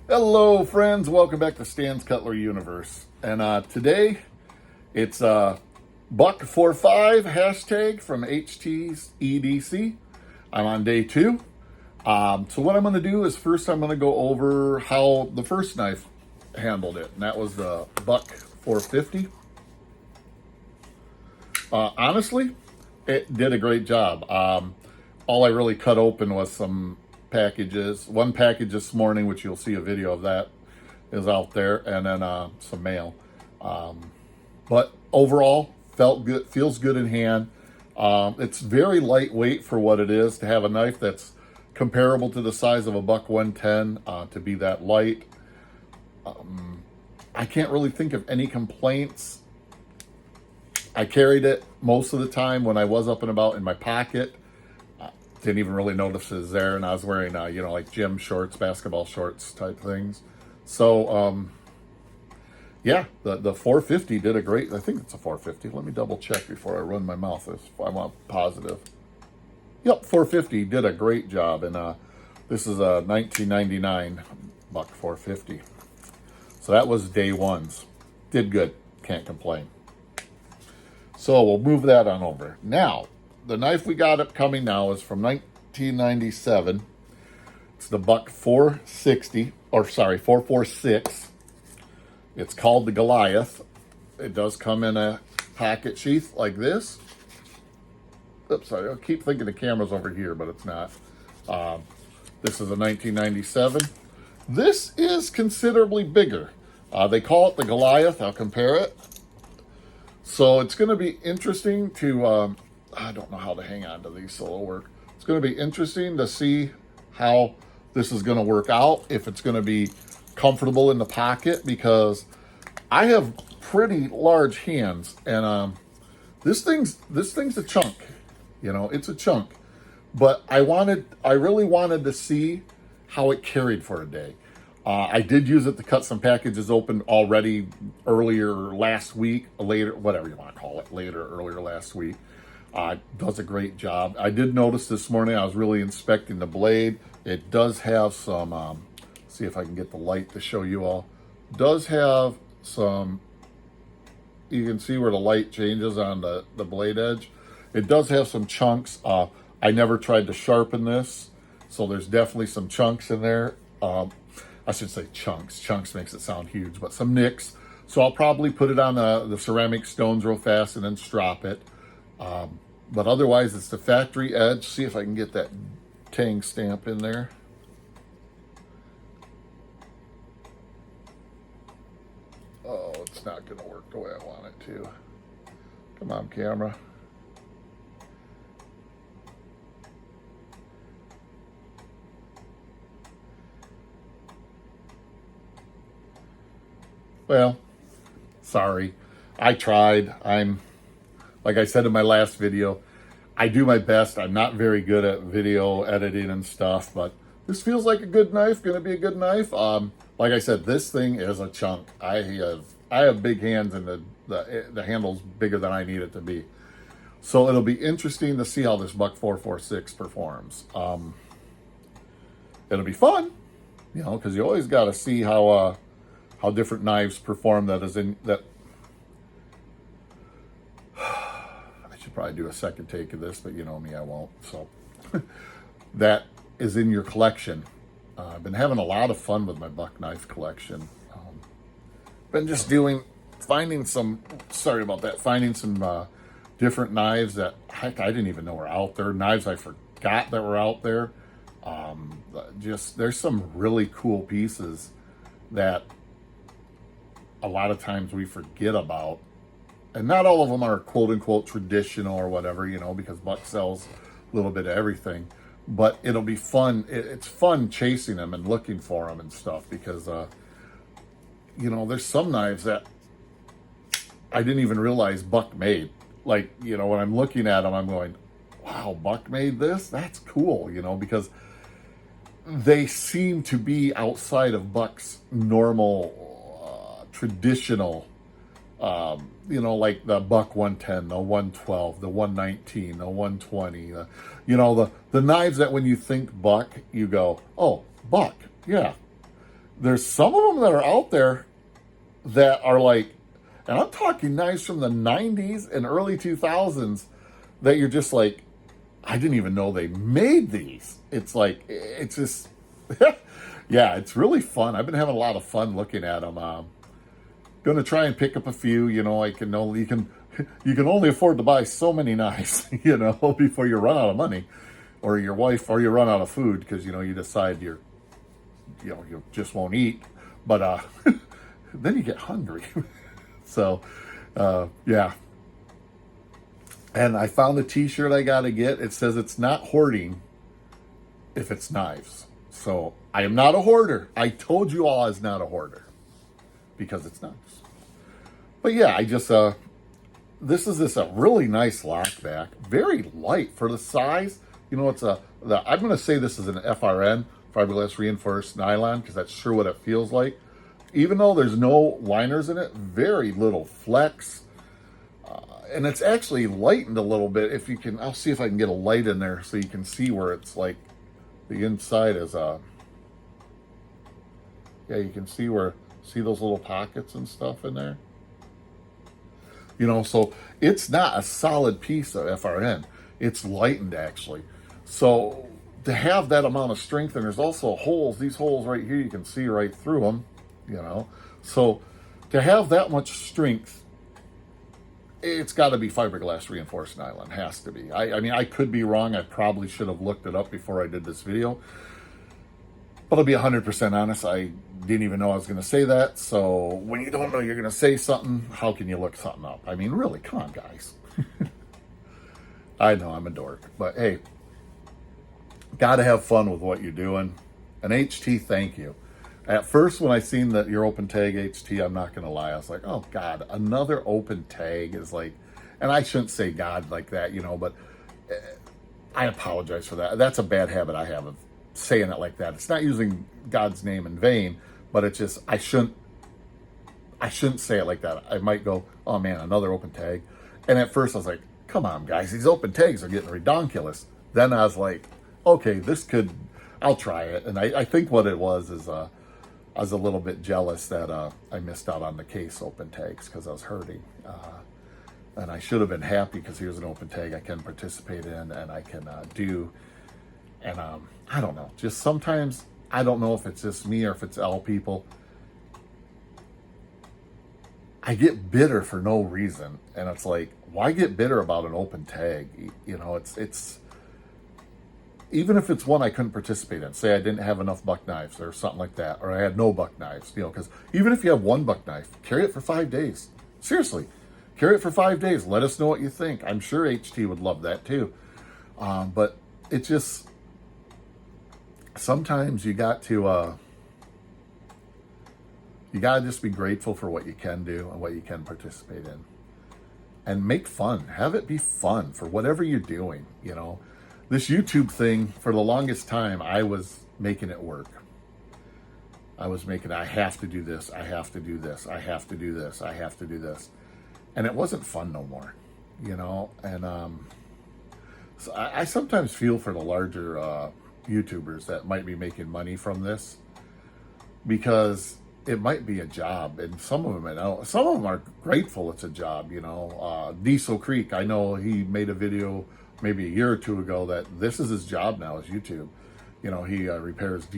Hello, friends. Welcome back to Stan's Cutlery Universe. And today it's Buck45 hashtag from HT's EDC. I'm on day 2. So what I'm going to do is first I'm going to go over how the first knife handled it, and that was the Buck450. Honestly, it did a great job. All I really cut open was some packages. One package this morning, which you'll see a video of that, is out there, and then some mail. But overall, felt good, feels good in hand. It's very lightweight for what it is, to have a knife that's comparable to the size of a Buck110, to be that light. I can't really think of any complaints. I carried it most of the time when I was up and about in my pocket. Didn't even really notice it was there, and I was wearing, like gym shorts, basketball shorts type things. So, yeah, the 450 did a great, I think it's a 450. Let me double check before I run my mouth if I'm positive. Yep, 450 did a great job, and this is a 1999 Buck450. So that was day one's. Did good, can't complain. So we'll move that on over. Now, the knife we got upcoming now is from 1997. It's the Buck460, or sorry, 446. It's called the Goliath. It does come in a pocket sheath like this. Oops, sorry, I keep thinking the camera's over here, but it's not. This is a 1997. This is considerably bigger. They call it the Goliath. I'll compare it. So it's going to be interesting to, I don't know how to hang on to these so it'll work. It's going to be interesting to see how this is going to work out, if it's going to be comfortable in the pocket, because I have pretty large hands, and this thing's a chunk. It's a chunk. But I really wanted to see how it carried for a day. I did use it to cut some packages open already earlier last week, later, whatever you want to call it, earlier last week. Does a great job. I did notice this morning, I was really inspecting the blade. It does have some, see if I can get the light to show you all. Does have some, you can see where the light changes on the blade edge. It does have some chunks. I never tried to sharpen this, so there's definitely some chunks in there. I should say chunks. Chunks makes it sound huge, but some nicks. So I'll probably put it on the ceramic stones real fast and then strop it. But otherwise, it's the factory edge. See if I can get that Tang stamp in there. Oh, it's not going to work the way I want it to. Come on, camera. Well, sorry. I tried. Like I said in my last video, I do my best. I'm not very good at video editing and stuff, but this feels like a good knife, going to be a good knife. Like I said, this thing is a chunk. I have big hands, and the handle's bigger than I need it to be. So it'll be interesting to see how this Buck446 performs. It'll be fun, because you always got to see how different knives perform. That I should probably do a second take of this, but you know me, I won't. So that is in your collection. I've been having a lot of fun with my buck knife collection. Been just finding some different knives that, heck, I didn't even know were out there. Knives I forgot that were out there. There's some really cool pieces that a lot of times we forget about. And not all of them are quote unquote traditional or whatever, because Buck sells a little bit of everything. But it'll be fun. It's fun chasing them and looking for them and stuff, because, there's some knives that I didn't even realize Buck made. Like, when I'm looking at them, I'm going, wow, Buck made this? That's cool, because they seem to be outside of Buck's normal, traditional, like the Buck110, the 112, the 119, the 120, the knives that when you think Buck, you go, oh, Buck, yeah. there's some of them that are out there that are like, and I'm talking knives from the 90s and early 2000s that you're just like, I didn't even know they made these. It's like, it's just, yeah, it's really fun. I've been having a lot of fun looking at them. Going to try and pick up a few. You know, you can only afford to buy so many knives, you know, before you run out of money, or your wife, or you run out of food because you decide you just won't eat. But then you get hungry. So, yeah. And I found a t-shirt I got to get. It says it's not hoarding if it's knives. So I am not a hoarder. I told you all I was not a hoarder because it's knives. But yeah, I just, this is a really nice lockback. Very light for the size. You know, I'm going to say this is an FRN, fiberglass reinforced nylon, because that's sure what it feels like. Even though there's no liners in it, very little flex. And it's actually lightened a little bit. If you can, I'll see if I can get a light in there so you can see where it's like the inside is yeah, you can see those little pockets and stuff in there. You know, so it's not a solid piece of FRN. It's lightened actually. So to have that amount of strength, and there's also holes, these holes right here, you can see right through them, you know. So to have that much strength, it's got to be fiberglass reinforced nylon. Has to be. I mean, I could be wrong. I probably should have looked it up before I did this video. But I'll be 100% honest. I didn't even know I was going to say that. So when you don't know you're going to say something, how can you look something up? I mean, really, come on, guys. I know I'm a dork. But hey, got to have fun with what you're doing. And HT, thank you. At first, when I seen that your open tag HT, I'm not going to lie, I was like, oh, God, another open tag is like, and I shouldn't say God like that, you know, but I apologize for that. That's a bad habit I have of saying it like that. It's not using God's name in vain, but it's just, I shouldn't say it like that. I might go, oh, man, another open tag. And at first, I was like, come on, guys, these open tags are getting redonkulous. Then I was like, okay, I'll try it. And I think what it was is, I was a little bit jealous that I missed out on the case open tags because I was hurting. And I should have been happy because here's an open tag I can participate in and I can do. And I don't know, just sometimes, I don't know if it's just me or if it's all people. I get bitter for no reason. And it's like, why get bitter about an open tag? You know, it's even if it's one I couldn't participate in, say I didn't have enough buck knives or something like that, or I had no buck knives, you know, because even if you have one buck knife, carry it for 5 days. Seriously, carry it for 5 days. Let us know what you think. I'm sure HT would love that too. But it just, sometimes you got to just be grateful for what you can do and what you can participate in. And make fun. Have it be fun for whatever you're doing, you know. This YouTube thing, for the longest time, I was making it work. I have to do this, I have to do this, I have to do this, I have to do this. And it wasn't fun no more, you know? And so I sometimes feel for the larger YouTubers that might be making money from this, because it might be a job, and some of them are grateful it's a job, you know. Diesel Creek, I know he made a video maybe a year or two ago that this is his job now, is YouTube. You know, he repairs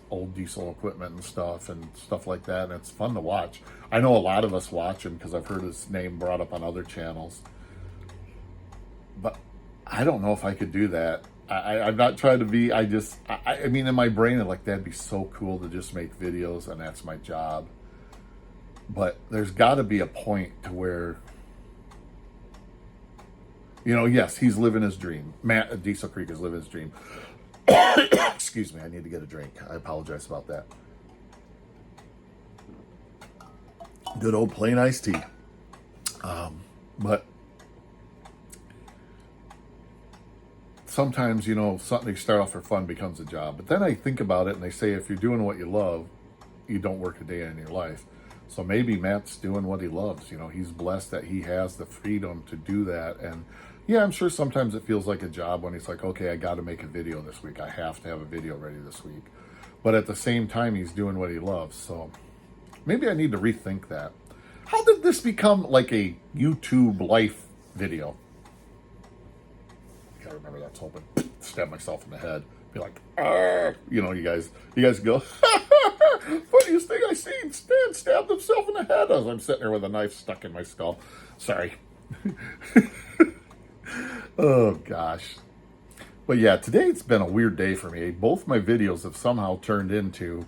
old diesel equipment and stuff like that, and it's fun to watch. I know a lot of us watch him because I've heard his name brought up on other channels. But I don't know if I could do that. I'm not trying to be, I mean, in my brain, I'm like, that'd be so cool to just make videos and that's my job. But there's got to be a point to where, you know, yes, he's living his dream. Matt at Diesel Creek is living his dream. Excuse me, I need to get a drink. I apologize about that. Good old plain iced tea. But sometimes, you know, something you start off for fun becomes a job. But then I think about it and they say if you're doing what you love, you don't work a day in your life. So maybe Matt's doing what he loves. You know, he's blessed that he has the freedom to do that. And yeah, I'm sure sometimes it feels like a job when he's like, okay, I got to make a video this week. I have to have a video ready this week. but at the same time, he's doing what he loves. So maybe I need to rethink that. How did this become like a YouTube life video? Gotta remember that's hoping. Stab myself in the head. Be like, ah, you know, you guys go, funniest thing I seen, Stan stabbed himself in the head as I'm sitting there with a knife stuck in my skull. Sorry. Oh, gosh. But yeah, today it's been a weird day for me. Both my videos have somehow turned into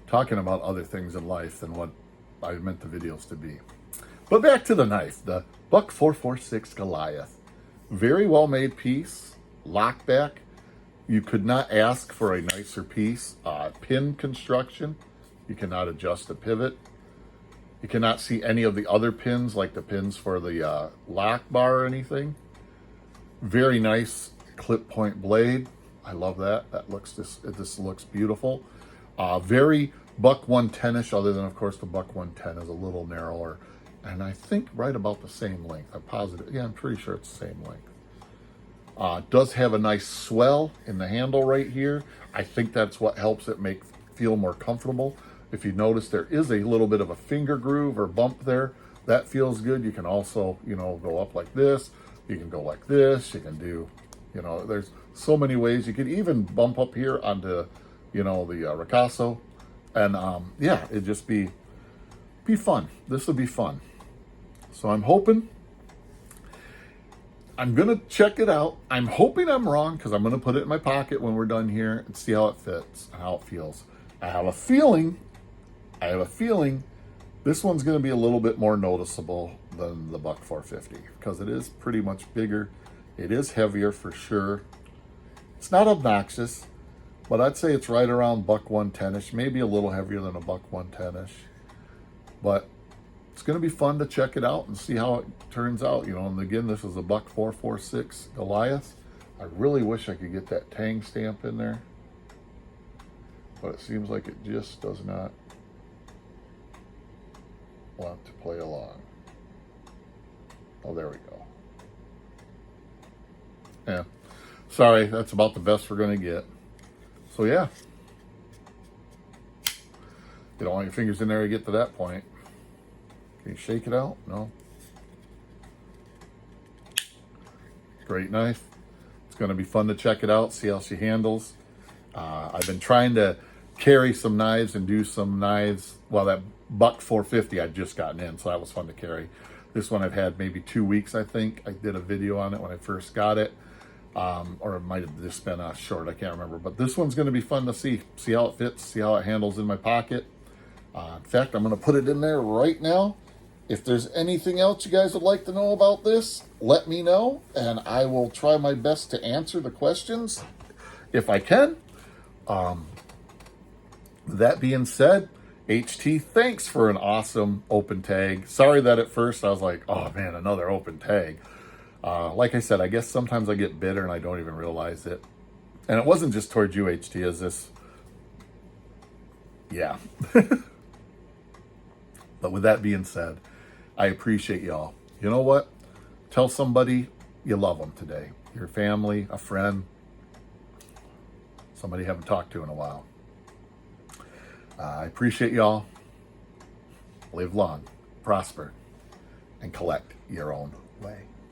talking about other things in life than what I meant the videos to be. But back to the knife, the Buck 446 Goliath. Very well made piece, lockback. You could not ask for a nicer piece. Pin construction, you cannot adjust the pivot. You cannot see any of the other pins, like the pins for the lock bar or anything. Very nice clip point blade. I love that. This looks beautiful. Very Buck 110-ish, other than, of course, the Buck 110 is a little narrower. And I think right about the same length. I'm positive. Yeah, I'm pretty sure it's the same length. Does have a nice swell in the handle right here. I think that's what helps it feel more comfortable. If you notice, there is a little bit of a finger groove or bump there. That feels good. You can also, you know, go up like this. You can go like this. You can do, you know, there's so many ways. You could even bump up here onto, you know, the ricasso. And yeah, it'd just be fun. This will be fun. So I'm hoping, I'm going to check it out. I'm hoping I'm wrong, because I'm going to put it in my pocket when we're done here and see how it fits and how it feels. I have a feeling this one's going to be a little bit more noticeable than the Buck 450, because it is pretty much bigger. It is heavier for sure. It's not obnoxious, but I'd say it's right around Buck 110-ish, maybe a little heavier than a Buck 110-ish. But it's going to be fun to check it out and see how it turns out. You know, and again, this is a Buck 446 Goliath. I really wish I could get that Tang stamp in there, but it seems like it just does not want to play along. Oh, there we go. Yeah. Sorry, that's about the best we're going to get. So yeah. You don't want your fingers in there to get to that point. Can you shake it out? No. Great knife. It's going to be fun to check it out, see how she handles. I've been trying to carry some knives and do some knives. Well, that Buck 450 I'd just gotten in, so that was fun to carry. This one I've had maybe 2 weeks, I think. I did a video on it when I first got it. Or it might have just been short, I can't remember. But this one's going to be fun to see how it fits, see how it handles in my pocket. In fact, I'm going to put it in there right now. If there's anything else you guys would like to know about this, let me know, and I will try my best to answer the questions if I can. That being said, HT, thanks for an awesome open tag. Sorry that at first I was like, oh man, another open tag. Like I said, I guess sometimes I get bitter and I don't even realize it. And it wasn't just towards you, HT, is this? Yeah. But with that being said, I appreciate y'all. You know what? Tell somebody you love them today. Your family, a friend, somebody you haven't talked to in a while. I appreciate y'all. Live long, prosper, and collect your own way.